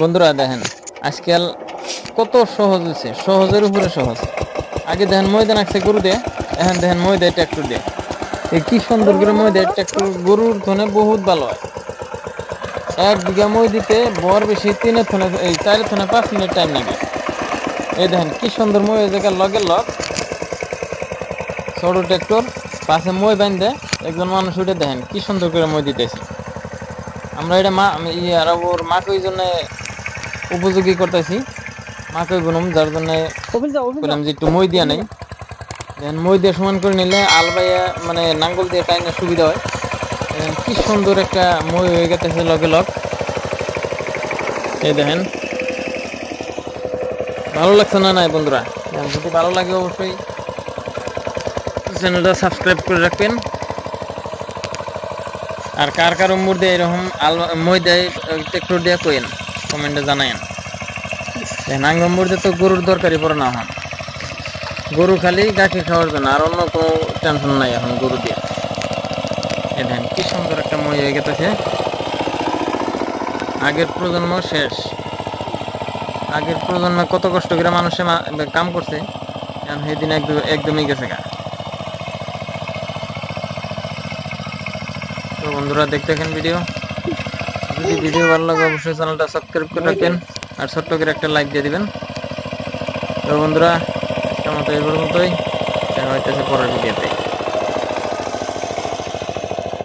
বন্ধুরা দেখেন আজকাল কত সহজ হয়েছে, সহজের উপরে সহজ। আগে দেখেন ময়দান আসছে গরু দিয়ে, এখন দেখেন ময়দায় ট্রাক্টর দিয়ে। এই কি সুন্দর করে ময়দায় ট্রাক্টর গরুর থনে বহুত ভালো হয়। 1 বিঘা মই দিতে বর বেশি 3 থনে এই 4 থনে 5 মিনিট টাইম লাগে। এই দেখেন কি সুন্দর মই, এই জায়গায় লগের লগ ছোট ট্রাক্টর পাশে মই বাঁধে একজন মানুষ উঠে, দেখেন কি সুন্দর করে মই দিতেছে। আমরা এটা আর ওর মাকে ওই জন্য উপযোগী করতেছি, মাকে বুনম, যার জন্য বললাম যে একটু মই দিয়া নেই। দেখেন মই দিয়ে সমান করে নিলে আলবাইয়া মানে নাঙ্গল দিয়ে টাইনে সুবিধা হয়। দেখেন কি সুন্দর একটা মই হয়ে গেছে লগে লগ। এই দেখেন ভালো লাগছে না নাই বন্ধুরা? যদি ভালো লাগে অবশ্যই চ্যানেলটা সাবস্ক্রাইব করে রাখবেন। আর কার কার উম্মুর দিয়ে এরকম মই দেয় ট্রাক্টর দিয়ে কইেন, কমেন্টে জানায়েন। নাঙ্গম্বর দিয়ে তো গরুর দরকারই পড়ে না, হন গরু খালি গাখীর খাওয়ার জন্য, আর অন্য কোনো টেনশন নাই এখন গরু দিয়ে। এই দেখেন কি সুন্দর একটা মই হয়ে গেছে। আগের প্রজন্ম শেষ, আগের প্রজন্মে কত কষ্ট করে মানুষে কাম করছে, এখন সেদিন একদমই গেছে গা। তো বন্ধুরা দেখতে থাকেন ভিডিও। যদি ভিডিও ভালো লাগে অবশ্যই চ্যানেলটা সাবস্ক্রাইব করে রাখবেন আর ছোট্ট করে একটা লাইক দিয়ে দিবেন। তো বন্ধুরা আজকের মতো এই পর্যন্তই, দেখা হইতেছে পরের ভিডিওতে।